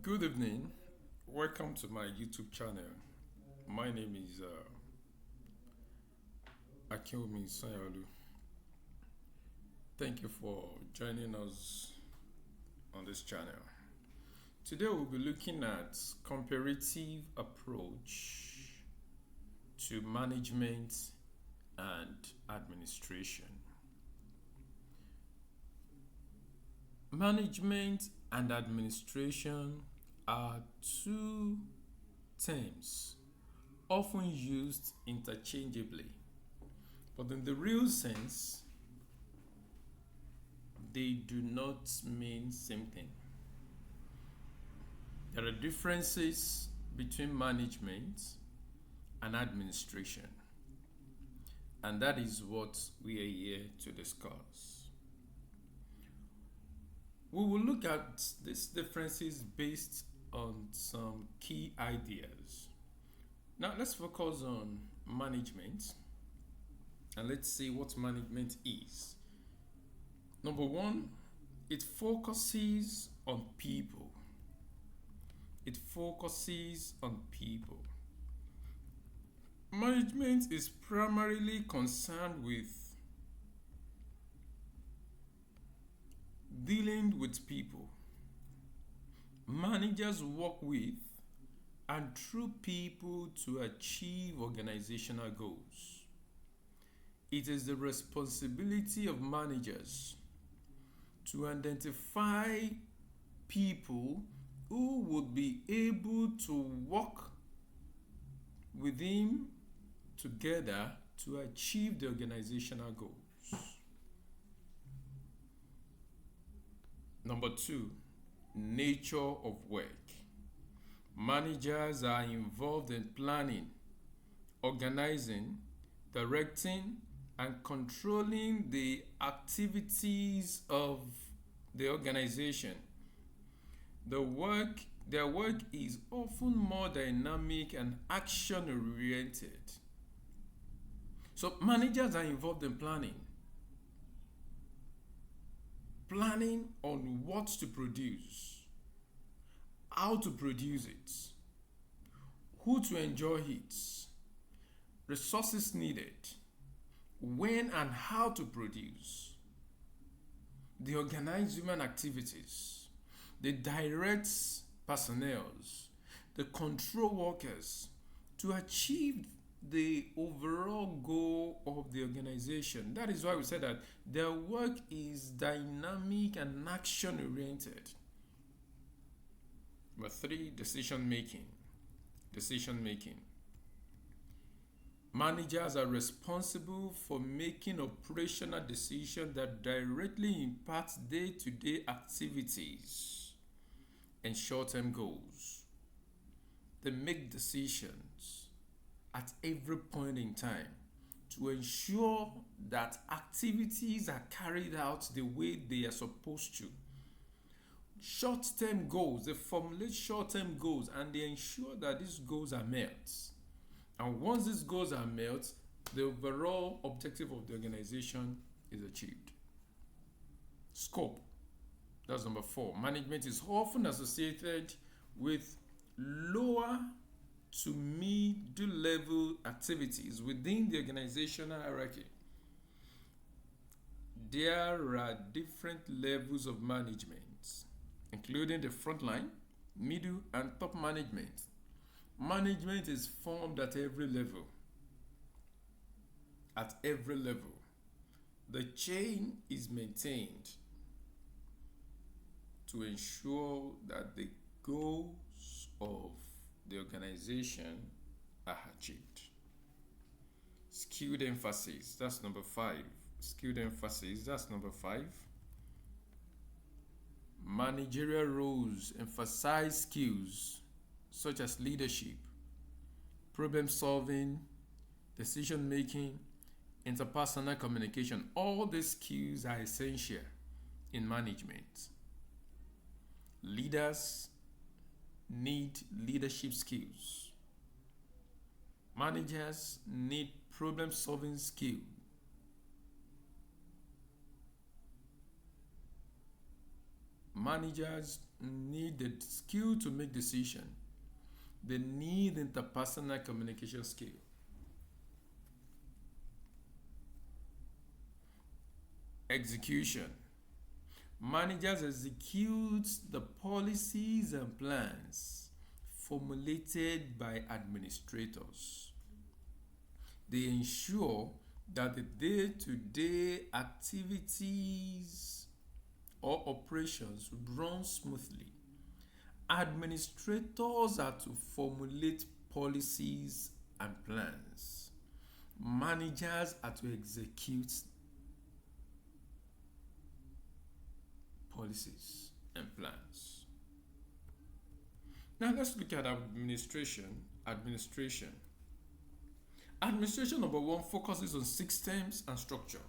Good evening. Welcome to my YouTube channel. My name is Akinwumi Sanyaolu. Thank you for joining us on this channel. Today we'll be looking at comparative approach to management and administration. Management and administration are two terms often used interchangeably, but in the real sense, they do not mean same thing. There are differences between management and administration, and that is what we are here to discuss. We will look at these differences based on some key ideas. Now let's focus on management and let's see what management is. Number one, it focuses on people. It focuses on people. Management is primarily concerned with dealing with people. Managers work with and through people to achieve organizational goals. It is the responsibility of managers to identify people who would be able to work with him together to achieve the organizational goals. Number two, nature of work. Managers are involved in planning, organizing, directing, and controlling the activities of the organization. Their work is often more dynamic and action-oriented. So managers are involved in planning on what to produce, how to produce it, who to enjoy it, resources needed, when and how to produce. They organize human activities, they direct personnel, they control workers to achieve the overall goal of the organization. That is why we said that their work is dynamic and action-oriented. Number three, decision making. Managers are responsible for making operational decisions that directly impact day-to-day activities and short-term goals. They make decisions at every point in time to ensure that activities are carried out the way they are supposed to. Short-term goals, they formulate short-term goals and they ensure that these goals are met. And once these goals are met, the overall objective of the organization is achieved. Scope, that's number four. Management is often associated with lower to middle level activities within the organizational hierarchy. There are different levels of management, including the frontline, middle, and top management. Management is formed at every level. At every level, the chain is maintained to ensure that the goals of the organization are achieved. Skilled emphasis, that's number five. Managerial roles emphasize skills such as leadership, problem solving, decision making, interpersonal communication. All these skills are essential in management. Leaders need leadership skills. Managers need problem solving skills. Managers need the skill to make decision. They need interpersonal communication skill. Execution. Managers execute the policies and plans formulated by administrators. They ensure that the day-to-day activities or operations run smoothly. Administrators are to formulate policies and plans. Managers are to execute policies and plans. Now let's look at administration. Administration number one focuses on systems and structure.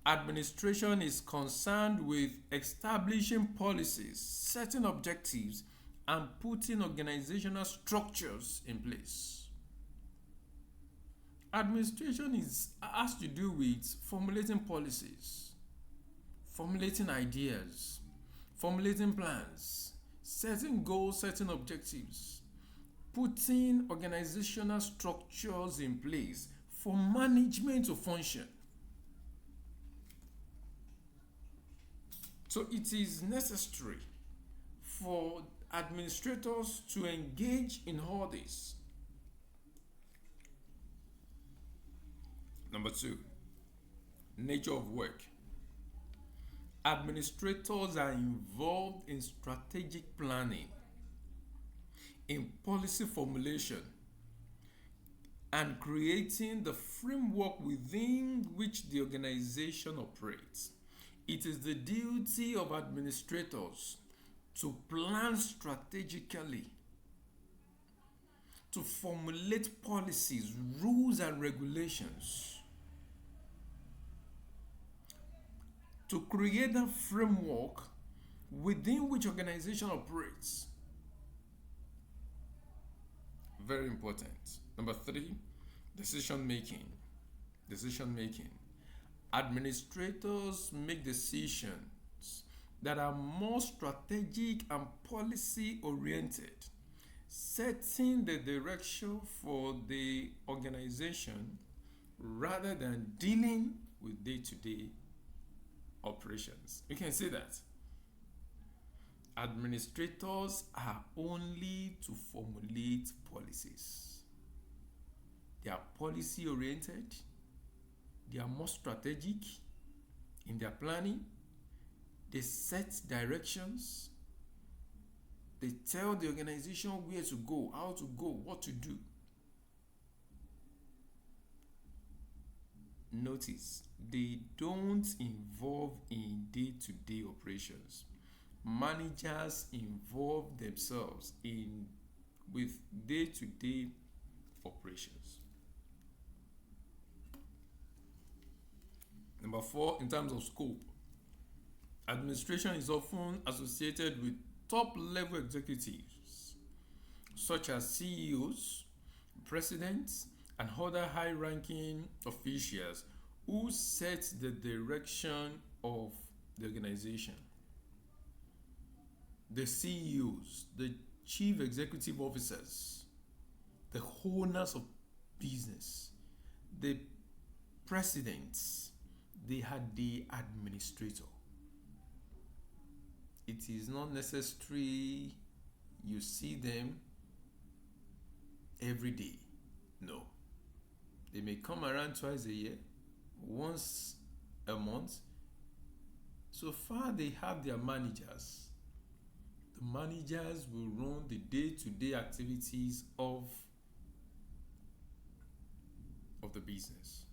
Administration is concerned with establishing policies, setting objectives, and putting organizational structures in place. Administration has to do with formulating policies, formulating ideas, formulating plans, setting goals, setting objectives, putting organizational structures in place for management to function. So it is necessary for administrators to engage in all this. Number two, nature of work. Administrators are involved in strategic planning, in policy formulation, and creating the framework within which the organization operates. It is the duty of administrators to plan strategically, to formulate policies, rules, and regulations, to create a framework within which organization operates. Very important. Number three, decision making. Administrators make decisions that are more strategic and policy oriented, setting the direction for the organization rather than dealing with day-to-day operations. You can say that administrators are only to formulate policies. They are policy oriented. They are more strategic in their planning. They set directions. They tell the organization where to go, how to go, what to do. Notice, they don't involve in day-to-day operations. Managers involve themselves with day-to-day operations. Number four, in terms of scope, administration is often associated with top-level executives such as CEOs, presidents, and other high-ranking officials who set the direction of the organization. The CEOs, the chief executive officers, the owners of business, the presidents, they had the administrator. It is not necessary you see them every day. No. They may come around twice a year, once a month. So far they have their managers. The managers will run the day-to-day activities of the business.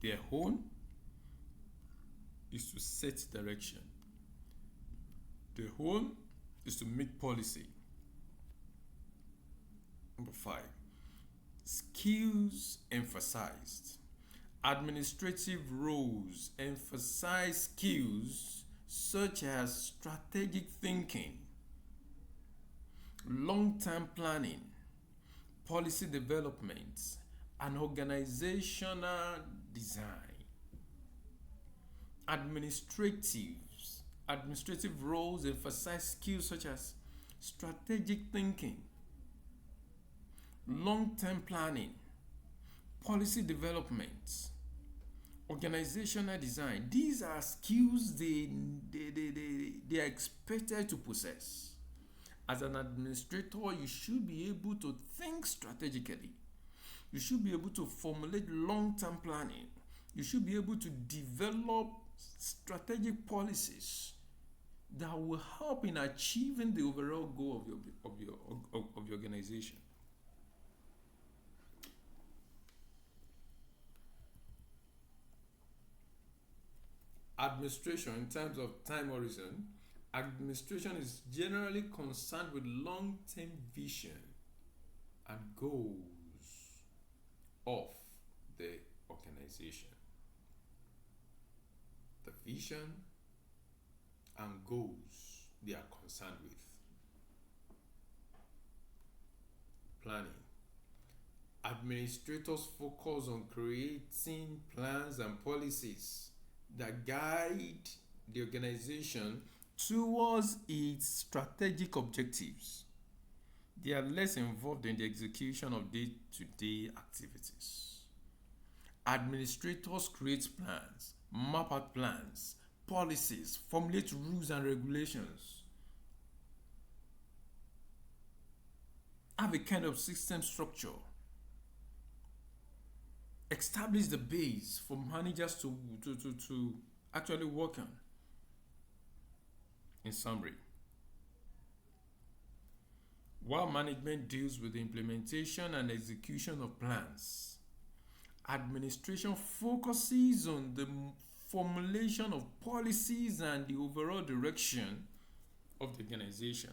Their own is to set direction. Their own is to make policy. Number five, skills emphasized. Administrative roles emphasize skills such as strategic thinking, long-term planning, policy development, and organizational design. Administrators Administrative roles emphasize skills such as strategic thinking, long-term planning, policy development, organizational design. These are skills they are expected to possess. As an administrator, you should be able to think strategically. You should be able to formulate long-term planning. You should be able to develop strategic policies that will help in achieving the overall goal of your organization. Administration, in terms of time horizon, administration is generally concerned with long-term vision and goals of the organization. The vision and goals they are concerned with. Planning. Administrators focus on creating plans and policies that guide the organization towards its strategic objectives. They are less involved in the execution of day-to-day activities. Administrators create plans, map out plans, policies, formulate rules and regulations, have a kind of system structure, establish the base for managers to actually work on. In summary, while management deals with the implementation and execution of plans, administration focuses on the formulation of policies and the overall direction of the organization.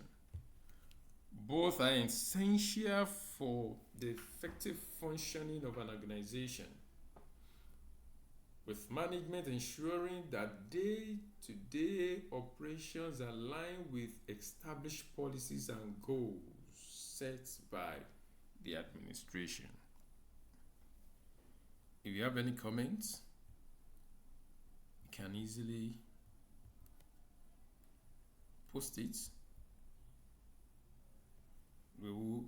Both are essential for the effective functioning of an organization, with management ensuring that day-to-day operations align with established policies and goals set by the administration. If you have any comments, you can easily post it. We will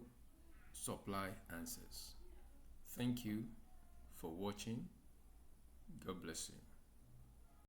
supply answers. Thank you for watching. God bless you.